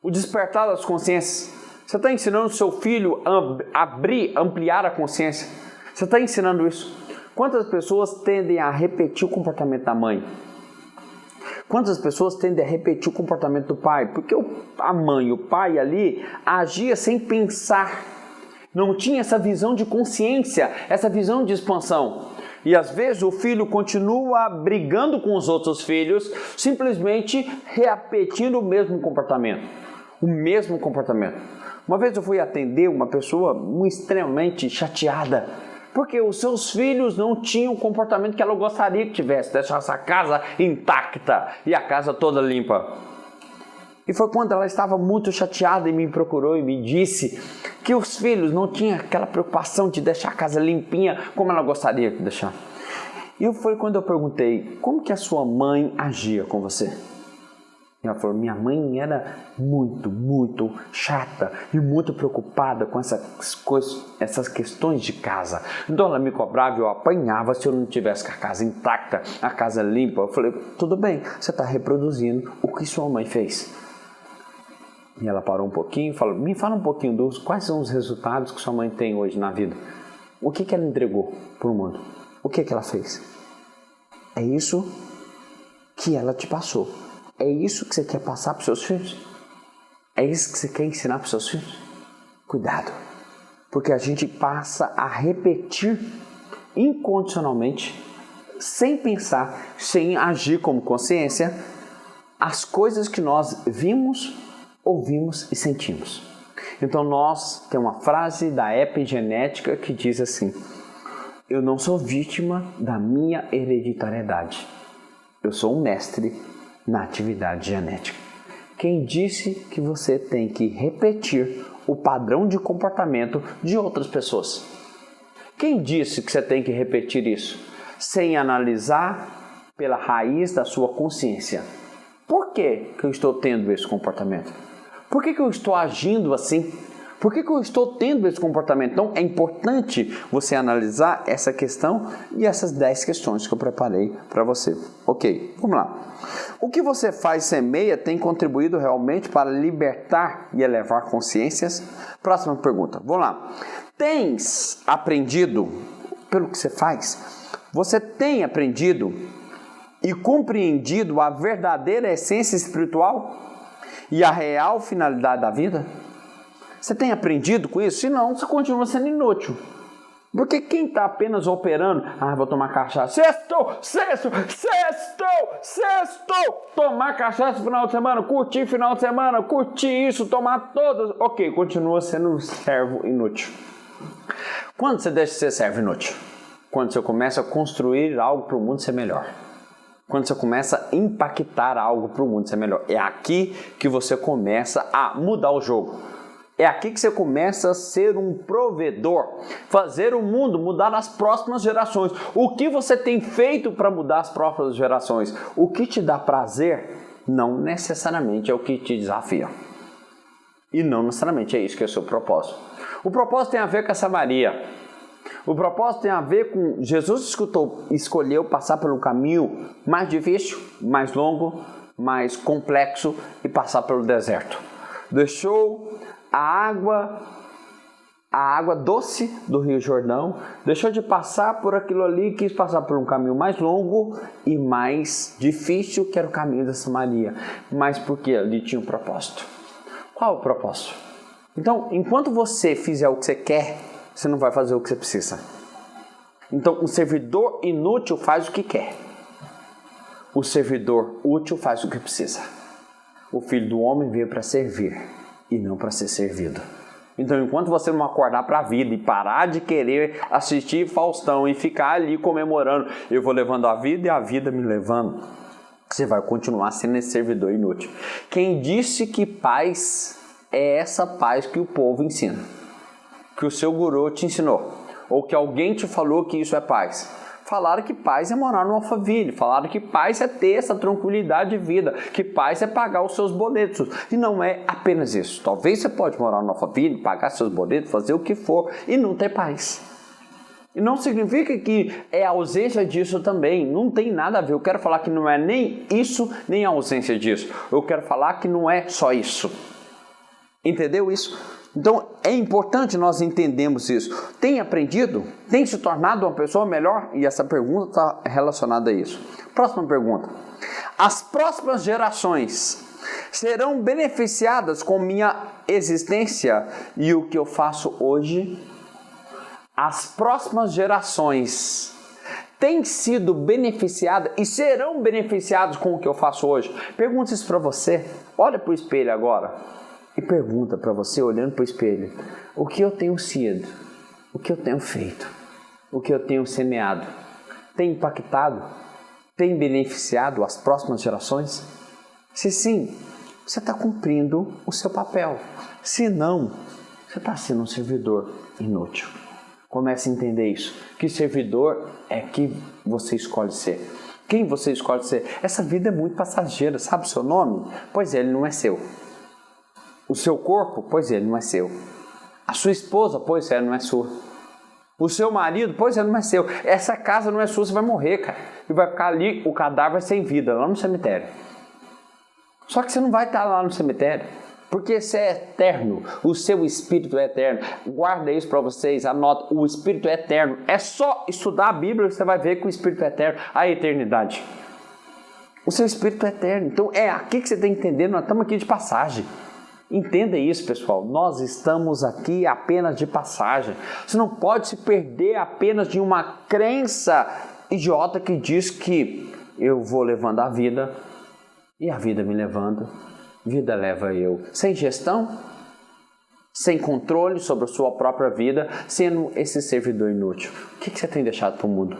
O despertar das consciências. Você está ensinando o seu filho a ampliar a consciência? Você está ensinando isso? Quantas pessoas tendem a repetir o comportamento da mãe? Quantas pessoas tendem a repetir o comportamento do pai? Porque a mãe, o pai ali, agia sem pensar. Não tinha essa visão de consciência, essa visão de expansão. E às vezes o filho continua brigando com os outros filhos, simplesmente repetindo o mesmo comportamento. O mesmo comportamento. Uma vez eu fui atender uma pessoa extremamente chateada, porque os seus filhos não tinham o comportamento que ela gostaria que tivesse, deixar essa casa intacta e a casa toda limpa. E foi quando ela estava muito chateada e me procurou e me disse que os filhos não tinham aquela preocupação de deixar a casa limpinha como ela gostaria de deixar. E foi quando eu perguntei, como que a sua mãe agia com você? E ela falou, minha mãe era muito chata e muito preocupada com essas coisas, essas questões de casa. Então ela me cobrava e eu apanhava se eu não tivesse com a casa intacta, a casa limpa. Eu falei, tudo bem, você está reproduzindo o que sua mãe fez. E ela parou um pouquinho e falou, me fala um pouquinho quais são os resultados que sua mãe tem hoje na vida. O que ela entregou para o mundo? O que ela fez? É isso que ela te passou. É isso que você quer passar para os seus filhos? É isso que você quer ensinar para os seus filhos? Cuidado, porque a gente passa a repetir incondicionalmente, sem pensar, sem agir como consciência, as coisas que nós vimos, ouvimos e sentimos. Então nós temos uma frase da epigenética que diz assim, eu não sou vítima da minha hereditariedade, eu sou um mestre na atividade genética. Quem disse que você tem que repetir o padrão de comportamento de outras pessoas? Quem disse que você tem que repetir isso sem analisar pela raiz da sua consciência? Por que eu estou tendo esse comportamento? Por que eu estou agindo assim? Por que eu estou tendo esse comportamento? Então é importante você analisar essa questão e essas 10 questões que eu preparei para você. Ok, vamos lá. O que você faz e semeia tem contribuído realmente para libertar e elevar consciências? Próxima pergunta, vamos lá. Tens aprendido pelo que você faz? Você tem aprendido e compreendido a verdadeira essência espiritual e a real finalidade da vida? Você tem aprendido com isso? Se não, você continua sendo inútil. Porque quem está apenas operando, vou tomar cachaça, sextou, tomar cachaça no final de semana, curtir final de semana, curtir isso, tomar todas, ok, continua sendo um servo inútil. Quando você deixa de ser servo inútil? Quando você começa a construir algo para o mundo ser melhor. Quando você começa a impactar algo para o mundo ser melhor. É aqui que você começa a mudar o jogo. É aqui que você começa a ser um provedor, fazer o mundo mudar as próximas gerações. O que você tem feito para mudar as próximas gerações? O que te dá prazer não necessariamente é o que te desafia. E não necessariamente é isso que é o seu propósito. O propósito tem a ver com essa Maria. O propósito tem a ver com Jesus escolheu passar pelo caminho mais difícil, mais longo, mais complexo e passar pelo deserto. Deixou a água doce do Rio Jordão, deixou de passar por aquilo ali e quis passar por um caminho mais longo e mais difícil, que era o caminho da Samaria. Mas porque ali tinha um propósito. Qual o propósito? Então, enquanto você fizer o que você quer, você não vai fazer o que você precisa. Então, o servidor inútil faz o que quer. O servidor útil faz o que precisa. O Filho do Homem veio para servir e não para ser servido. Então, enquanto você não acordar para a vida e parar de querer assistir Faustão e ficar ali comemorando, eu vou levando a vida e a vida me levando, você vai continuar sendo esse servidor inútil. Quem disse que paz é essa paz que o povo ensina, que o seu guru te ensinou, ou que alguém te falou que isso é paz. Falaram que paz é morar no Alphaville, falaram que paz é ter essa tranquilidade de vida, que paz é pagar os seus boletos. E não é apenas isso. Talvez você pode morar no Alphaville, pagar seus boletos, fazer o que for e não ter paz. E não significa que é ausência disso também, não tem nada a ver. Eu quero falar que não é nem isso, nem a ausência disso. Eu quero falar que não é só isso. Entendeu isso? Então é importante nós entendermos isso. Tem aprendido? Tem se tornado uma pessoa melhor? E essa pergunta está relacionada a isso. Próxima pergunta. As próximas gerações serão beneficiadas com minha existência e o que eu faço hoje? As próximas gerações têm sido beneficiadas e serão beneficiadas com o que eu faço hoje? Pergunta isso para você. Olha para o espelho agora e pergunta para você, olhando para o espelho, o que eu tenho sido? O que eu tenho feito? O que eu tenho semeado? Tem impactado? Tem beneficiado as próximas gerações? Se sim, você está cumprindo o seu papel. Se não, você está sendo um servidor inútil. Comece a entender isso. Que servidor é que você escolhe ser? Quem você escolhe ser? Essa vida é muito passageira. Sabe o seu nome? Pois é, ele não é seu. O seu corpo? Pois é, ele não é seu. A sua esposa? Pois é, não é sua. O seu marido? Pois é, não é seu. Essa casa não é sua, você vai morrer, cara. E vai ficar ali, o cadáver sem vida, lá no cemitério. Só que você não vai estar lá no cemitério. Porque você é eterno, o seu espírito é eterno. Guarda isso para vocês, anota, o espírito é eterno. É só estudar a Bíblia que você vai ver que o espírito é eterno, a eternidade. O seu espírito é eterno. Então é aqui que você tem que entender, nós estamos aqui de passagem. Entenda isso, pessoal, nós estamos aqui apenas de passagem. Você não pode se perder apenas de uma crença idiota que diz que eu vou levando a vida e a vida me levando. Vida leva eu, sem gestão, sem controle sobre a sua própria vida, sendo esse servidor inútil. O que você tem deixado para o mundo?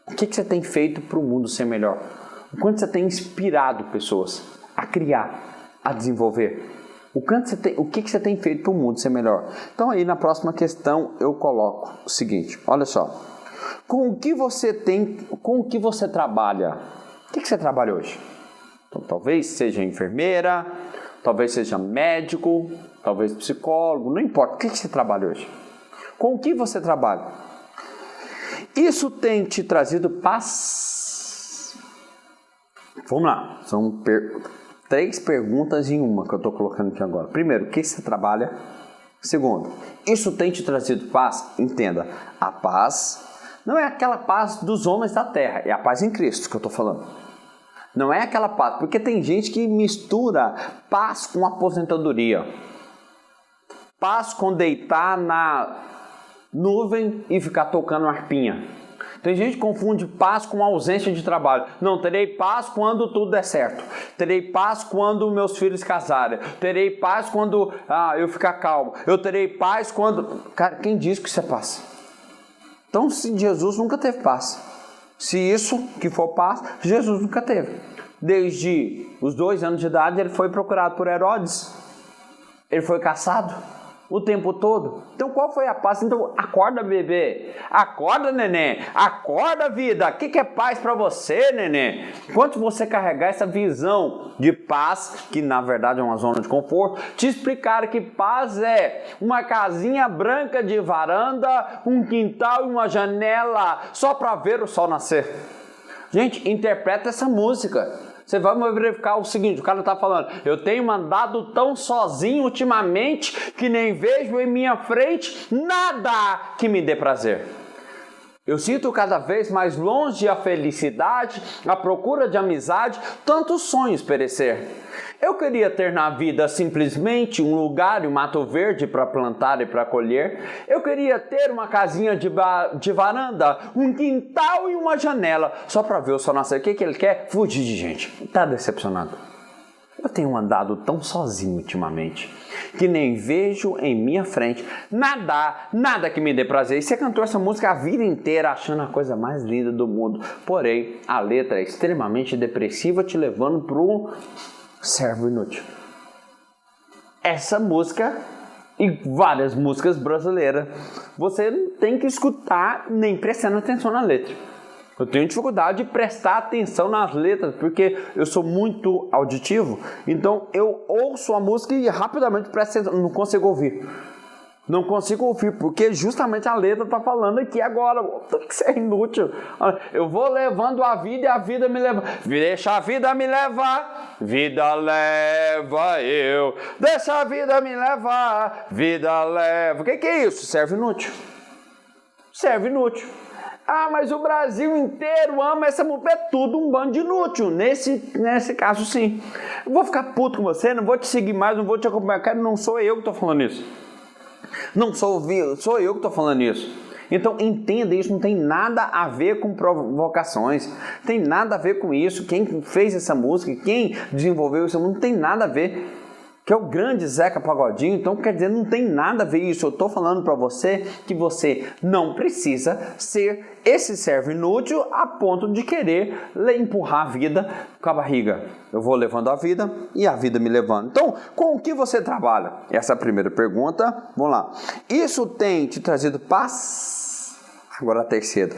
O que você tem feito para o mundo ser melhor? O quanto você tem inspirado pessoas a criar, a desenvolver? O que você tem feito para o mundo ser melhor? Então aí na próxima questão eu coloco o seguinte, olha só. Com o que você trabalha? O que você trabalha hoje? Então, talvez seja enfermeira, talvez seja médico, talvez psicólogo, não importa. O que você trabalha hoje? Com o que você trabalha? Isso tem te trazido paz? Vamos lá, são 3 perguntas em uma que eu estou colocando aqui agora. Primeiro, o que você trabalha? Segundo, isso tem te trazido paz? Entenda, a paz não é aquela paz dos homens da terra, é a paz em Cristo que eu estou falando. Não é aquela paz, porque tem gente que mistura paz com aposentadoria. Paz com deitar na nuvem e ficar tocando harpinha. Tem gente que confunde paz com ausência de trabalho. Não, terei paz quando tudo der certo. Terei paz quando meus filhos casarem. Terei paz quando eu ficar calmo. Eu terei paz quando... Cara, quem diz que isso é paz? Então, se Jesus nunca teve paz. Se isso que for paz, Jesus nunca teve. Desde os 2 anos de idade, ele foi procurado por Herodes. Ele foi caçado o tempo todo. Então, qual foi a paz? Então, acorda, bebê. Acorda, neném. Acorda, vida. O que é paz para você, neném? Enquanto você carregar essa visão de paz, que na verdade é uma zona de conforto, te explicaram que paz é uma casinha branca de varanda, um quintal e uma janela só para ver o sol nascer. Gente, interpreta essa música. Você vai verificar o seguinte, o cara está falando, eu tenho andado tão sozinho ultimamente que nem vejo em minha frente nada que me dê prazer. Eu sinto cada vez mais longe a felicidade, a procura de amizade, tantos sonhos perecer. Eu queria ter na vida simplesmente um lugar e um mato verde para plantar e para colher. Eu queria ter uma casinha de varanda, um quintal e uma janela, só para ver o sol nascer. O que ele quer? Fugir de gente. Está decepcionado. Eu tenho andado tão sozinho ultimamente que nem vejo em minha frente nada que me dê prazer. E você cantou essa música a vida inteira achando a coisa mais linda do mundo. Porém, a letra é extremamente depressiva, te levando para um servo inútil. essa música e várias músicas brasileiras, você não tem que escutar nem prestando atenção na letra. Eu tenho dificuldade de prestar atenção nas letras, porque eu sou muito auditivo, então eu ouço a música e rapidamente presto atenção, não consigo ouvir. Não consigo ouvir, porque justamente a letra está falando aqui agora. Tem que ser inútil. Eu vou levando a vida e a vida me leva. Deixa a vida me levar, vida leva eu. Deixa a vida me levar, vida leva. O que é isso? Serve inútil. Serve inútil. Ah, mas o Brasil inteiro ama essa música. É tudo um bando de inútil. Nesse caso, sim. Eu vou ficar puto com você, não vou te seguir mais, não vou te acompanhar. Não sou eu que estou falando isso. Não sou eu que estou falando isso. Então entenda, isso não tem nada a ver com provocações. Tem nada a ver com isso. Quem fez essa música, quem desenvolveu isso, não tem nada a ver. Que é o grande Zeca Pagodinho, então quer dizer, não tem nada a ver isso. Eu estou falando para você que você não precisa ser esse servo inútil a ponto de querer empurrar a vida com a barriga. Eu vou levando a vida e a vida me levando. Então, com o que você trabalha? Essa é a primeira pergunta. Vamos lá. Isso tem te trazido paz? Agora a terceira.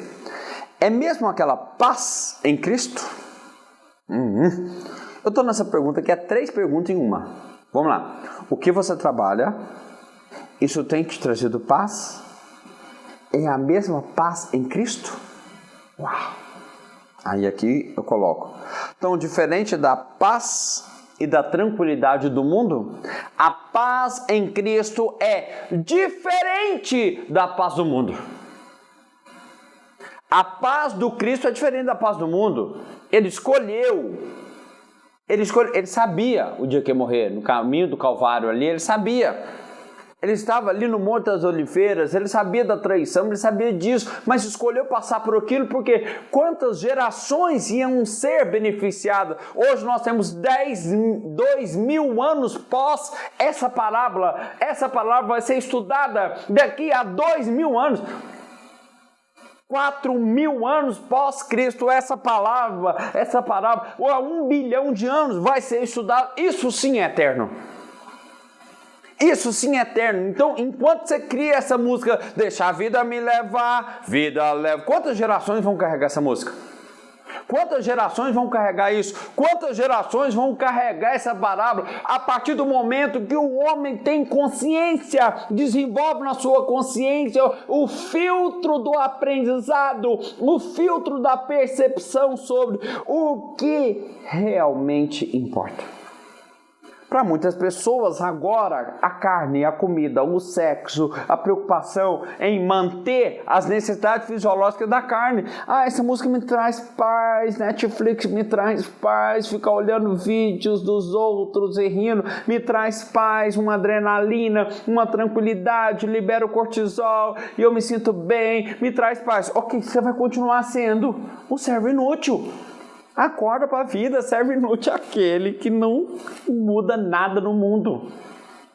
É mesmo aquela paz em Cristo? Eu estou nessa pergunta que é 3 perguntas em uma. Vamos lá. O que você trabalha? Isso tem te trazido paz? É a mesma paz em Cristo? Uau! Aí aqui eu coloco. Então, diferente da paz e da tranquilidade do mundo, a paz em Cristo é diferente da paz do mundo. A paz do Cristo é diferente da paz do mundo. Ele escolheu. Ele sabia o dia que ia morrer, no caminho do Calvário ali, ele sabia. Ele estava ali no Monte das Oliveiras, ele sabia da traição, ele sabia disso, mas escolheu passar por aquilo porque quantas gerações iam ser beneficiadas. Hoje nós temos 2.000 anos pós essa parábola. Essa palavra vai ser estudada daqui a 2.000 anos. 4.000 anos pós-Cristo, essa palavra, ou há 1 bilhão de anos vai ser estudado. Isso sim é eterno. Isso sim é eterno. Então, enquanto você cria essa música, deixa a vida me levar, vida leva. Quantas gerações vão carregar essa música? Quantas gerações vão carregar isso? Quantas gerações vão carregar essa parábola? A partir do momento que o homem tem consciência, desenvolve na sua consciência o filtro do aprendizado, o filtro da percepção sobre o que realmente importa. Para muitas pessoas agora, a carne, a comida, o sexo, a preocupação em manter as necessidades fisiológicas da carne. Ah, essa música me traz paz, Netflix me traz paz, ficar olhando vídeos dos outros e rindo, me traz paz, uma adrenalina, uma tranquilidade, libera o cortisol e eu me sinto bem, me traz paz. Ok, você vai continuar sendo um servo inútil. Acorda para a vida, serve inútil aquele que não muda nada no mundo.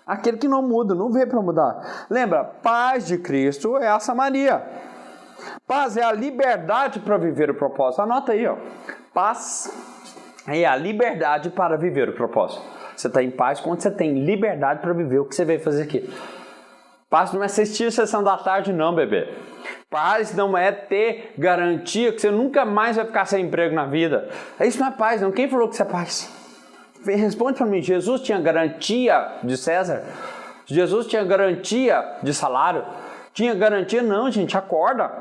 Aquele que não muda, não veio para mudar. Lembra, paz de Cristo é a Samaria. Paz é a liberdade para viver o propósito. Anota aí, ó. Paz é a liberdade para viver o propósito. Você está em paz quando você tem liberdade para viver o que você veio fazer aqui. Paz não é assistir a sessão da tarde, não, bebê. Paz não é ter garantia que você nunca mais vai ficar sem emprego na vida. Isso não é paz, não. Quem falou que isso é paz? Responde para mim. Jesus tinha garantia de César? Jesus tinha garantia de salário? Tinha garantia? Não, gente. Acorda.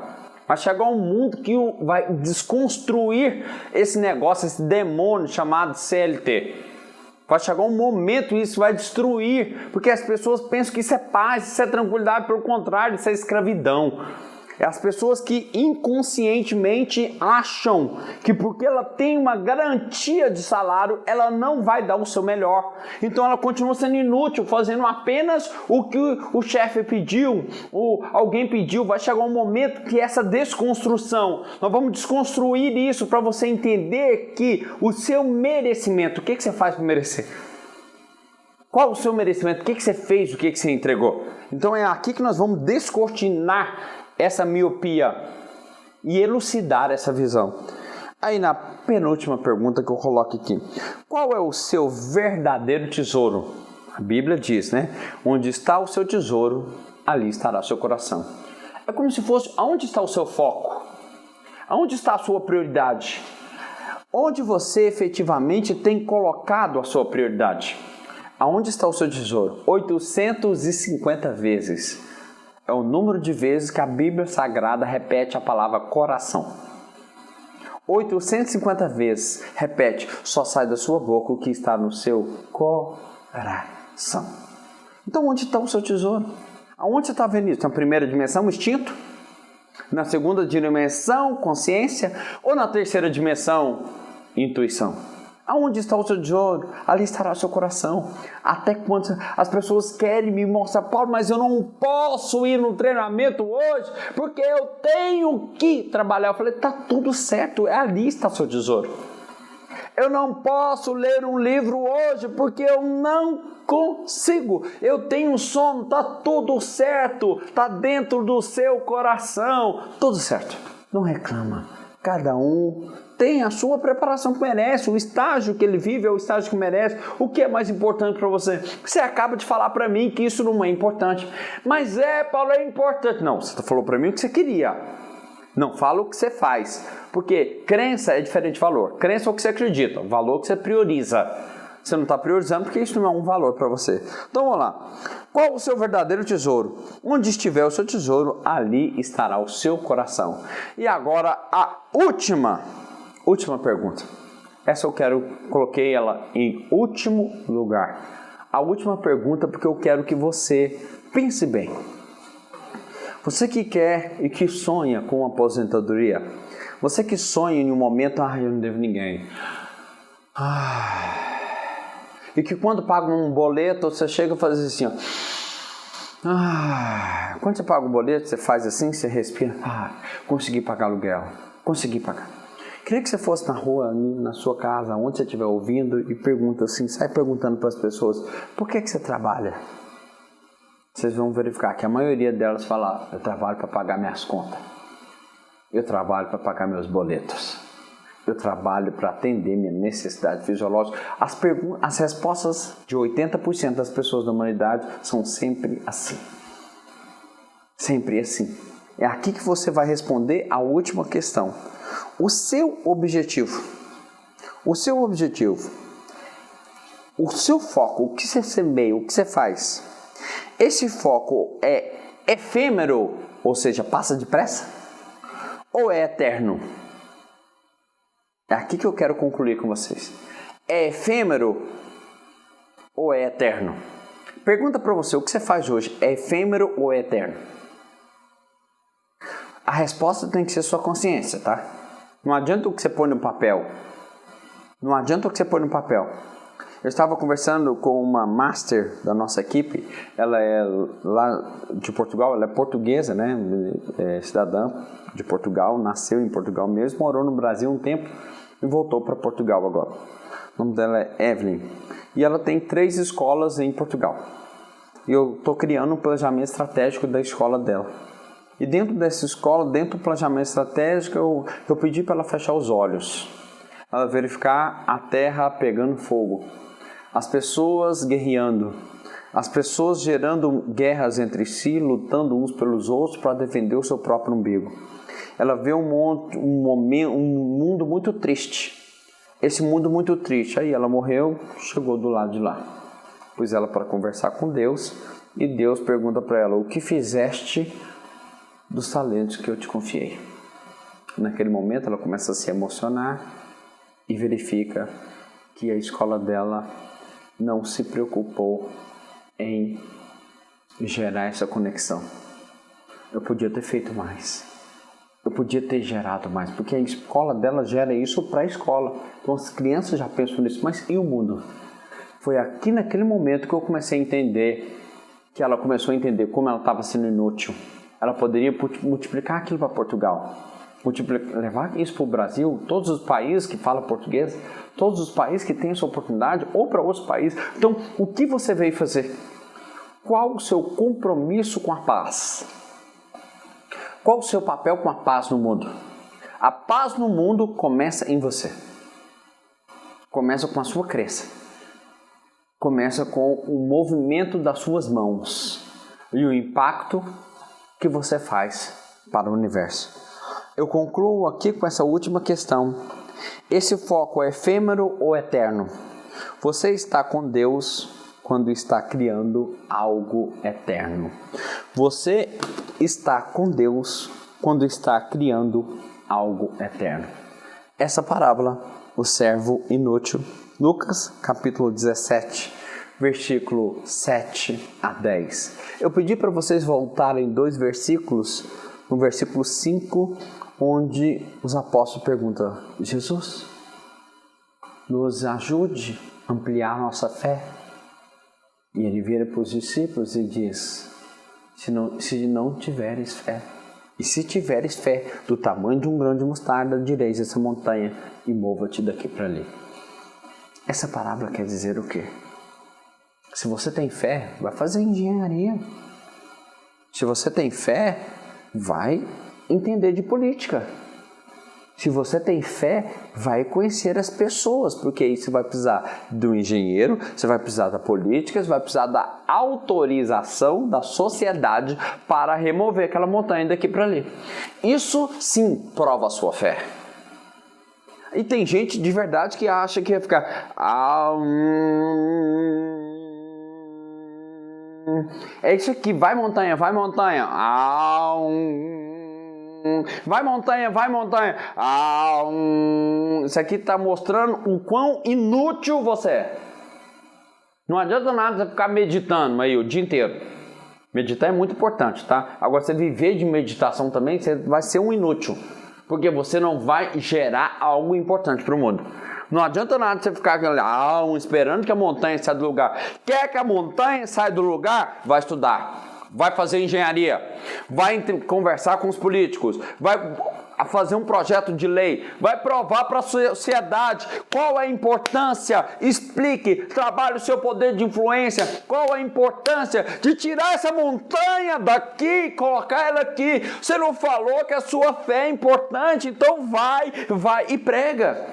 Vai chegar um mundo que vai desconstruir esse negócio, esse demônio chamado CLT. Vai chegar um momento e isso vai destruir, porque as pessoas pensam que isso é paz, isso é tranquilidade, pelo contrário, isso é escravidão. É as pessoas que inconscientemente acham que porque ela tem uma garantia de salário, ela não vai dar o seu melhor. Então ela continua sendo inútil, fazendo apenas o que o chefe pediu, ou alguém pediu. Vai chegar um momento que essa desconstrução, nós vamos desconstruir isso para você entender que o seu merecimento, o que você faz para merecer? Qual o seu merecimento? O que você fez? O que você entregou? Então é aqui que nós vamos descortinar essa miopia e elucidar essa visão. Aí na penúltima pergunta que eu coloco aqui, qual é o seu verdadeiro tesouro? A Bíblia diz, né? Onde está o seu tesouro, ali estará o seu coração. É como se fosse, aonde está o seu foco? Aonde está a sua prioridade? Onde você efetivamente tem colocado a sua prioridade? Aonde está o seu tesouro? 850 vezes. É o número de vezes que a Bíblia Sagrada repete a palavra coração. 850 vezes repete, só sai da sua boca o que está no seu coração. Então onde está o seu tesouro? Aonde você está vendo isso? Na primeira dimensão, instinto? Na segunda dimensão, consciência? Ou na terceira dimensão, intuição? Aonde está o seu tesouro? Ali estará o seu coração. Até quando as pessoas querem me mostrar, Paulo, mas eu não posso ir no treinamento hoje, porque eu tenho que trabalhar. Eu falei, tá tudo certo, ali está o seu tesouro. Eu não posso ler um livro hoje, porque eu não consigo. Eu tenho sono, tá tudo certo, tá dentro do seu coração. Tudo certo. Não reclama. Cada um tem a sua preparação que merece, o estágio que ele vive é o estágio que merece. O que é mais importante para você? Você acaba de falar para mim que isso não é importante. Mas Paulo, é importante. Não, você falou para mim o que você queria. Não, fala o que você faz. Porque crença é diferente de valor. Crença é o que você acredita, valor é o que você prioriza. Você não está priorizando porque isso não é um valor para você. Então vamos lá. Qual o seu verdadeiro tesouro? Onde estiver o seu tesouro, ali estará o seu coração. E agora a última pergunta. Essa coloquei ela em último lugar. A última pergunta porque eu quero que você pense bem. Você que quer e que sonha com aposentadoria. Você que sonha em um momento, eu não devo ninguém. E que quando paga um boleto, você chega e faz assim, ó. Quando você paga um boleto, você faz assim, você respira. Consegui pagar aluguel. Consegui pagar. Queria que você fosse na rua, na sua casa, onde você estiver ouvindo e pergunta assim, sai perguntando para as pessoas, por que você trabalha? Vocês vão verificar que a maioria delas fala, eu trabalho para pagar minhas contas. Eu trabalho para pagar meus boletos. Eu trabalho para atender minha necessidade fisiológica. As respostas de 80% das pessoas da humanidade são sempre assim. Sempre assim. É aqui que você vai responder a última questão. O seu objetivo, o seu foco, o que você semeia, o que você faz, esse foco é efêmero, ou seja, passa depressa? Ou é eterno? É aqui que eu quero concluir com vocês. É efêmero ou é eterno? Pergunta para você, o que você faz hoje é efêmero ou é eterno? A resposta tem que ser sua consciência, tá? Não adianta o que você põe no papel. Não adianta o que você põe no papel. Eu estava conversando com uma master da nossa equipe. Ela é lá de Portugal, ela é portuguesa, né? É cidadã de Portugal, nasceu em Portugal mesmo, morou no Brasil um tempo e voltou para Portugal agora. O nome dela é Evelyn. E ela tem 3 escolas em Portugal. E eu estou criando um planejamento estratégico da escola dela. E dentro dessa escola, dentro do planejamento estratégico, eu pedi para ela fechar os olhos. Ela verificar a terra pegando fogo. As pessoas guerreando. As pessoas gerando guerras entre si, lutando uns pelos outros para defender o seu próprio umbigo. Ela vê um mundo muito triste. Esse mundo muito triste. Aí ela morreu, chegou do lado de lá. Pus ela para conversar com Deus e Deus pergunta para ela, o que fizeste dos talentos que eu te confiei? Naquele momento ela começa a se emocionar e verifica que a escola dela não se preocupou em gerar essa conexão. Eu podia ter feito mais. Eu podia ter gerado mais, porque a escola dela gera isso para a escola. Então as crianças já pensam nisso, mas e o mundo? Foi aqui naquele momento que eu comecei a entender, que ela começou a entender como ela estava sendo inútil. Ela poderia multiplicar aquilo para Portugal, levar isso para o Brasil, todos os países que falam português, todos os países que têm essa oportunidade, ou para outros países. Então, o que você veio fazer? Qual o seu compromisso com a paz? Qual o seu papel com a paz no mundo? A paz no mundo começa em você. Começa com a sua crença. começa com o movimento das suas mãos e o impacto que você faz para o universo. Eu concluo aqui com essa última questão. Esse foco é efêmero ou eterno? Você está com Deus quando está criando algo eterno. Você está com Deus quando está criando algo eterno. Essa parábola, o servo inútil, Lucas capítulo 17, versículo 7 a 10. Eu pedi para vocês voltarem 2 versículos, no versículo 5, onde os apóstolos perguntam: Jesus, nos ajude a ampliar nossa fé. E ele vira para os discípulos e diz: se não tiveres fé, e se tiveres fé do tamanho de um grão de mostarda, direis essa montanha e mova-te daqui para ali. Essa parábola quer dizer o quê? Se você tem fé, vai fazer engenharia. Se você tem fé, vai entender de política. Se você tem fé, vai conhecer as pessoas, porque aí você vai precisar do engenheiro, você vai precisar da política, você vai precisar da autorização da sociedade para remover aquela montanha daqui para ali. Isso sim prova a sua fé. E tem gente de verdade que acha que ia ficar... É isso aqui, vai montanha, vai montanha. Vai montanha, vai montanha. Isso aqui está mostrando o quão inútil você é. Não adianta nada você ficar meditando aí o dia inteiro. Meditar é muito importante, tá? Agora, você viver de meditação também, você vai ser um inútil. Porque você não vai gerar algo importante para o mundo. Não adianta nada você ficar esperando que a montanha saia do lugar. Quer que a montanha saia do lugar? Vai estudar. Vai fazer engenharia, vai conversar com os políticos, vai fazer um projeto de lei, vai provar para a sociedade qual é a importância, explique, trabalhe o seu poder de influência, qual é a importância de tirar essa montanha daqui e colocar ela aqui. Você não falou que a sua fé é importante, então vai e prega,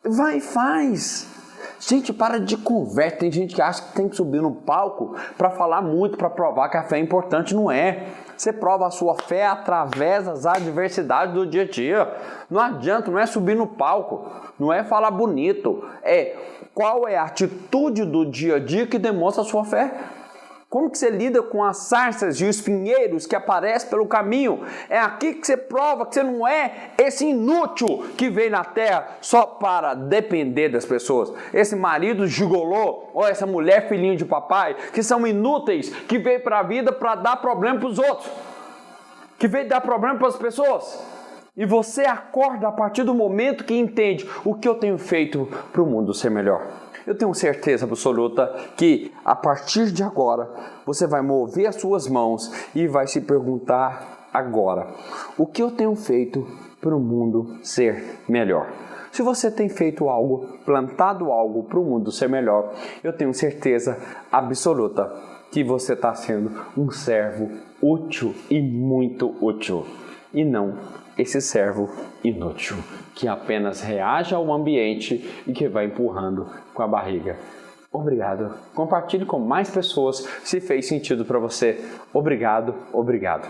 vai e faz. Gente, para de conversa. Tem gente que acha que tem que subir no palco para falar muito, para provar que a fé é importante. Não é. Você prova a sua fé através das adversidades do dia a dia. Não adianta, não é subir no palco, não é falar bonito. É qual é a atitude do dia a dia que demonstra a sua fé. Como que você lida com as sarças e os espinheiros que aparecem pelo caminho? É aqui que você prova que você não é esse inútil que veio na terra só para depender das pessoas. Esse marido gigolô ou essa mulher filhinho de papai, que são inúteis, que veio para a vida para dar problema para os outros. Que veio dar problema para as pessoas. E você acorda a partir do momento que entende o que eu tenho feito para o mundo ser melhor. Eu tenho certeza absoluta que a partir de agora você vai mover as suas mãos e vai se perguntar agora: o que eu tenho feito para o mundo ser melhor? Se você tem feito algo, plantado algo para o mundo ser melhor, eu tenho certeza absoluta que você está sendo um servo útil e muito útil, e não esse servo inútil que apenas reage ao ambiente e que vai empurrando com a barriga. Obrigado. Compartilhe com mais pessoas se fez sentido para você. Obrigado, obrigado.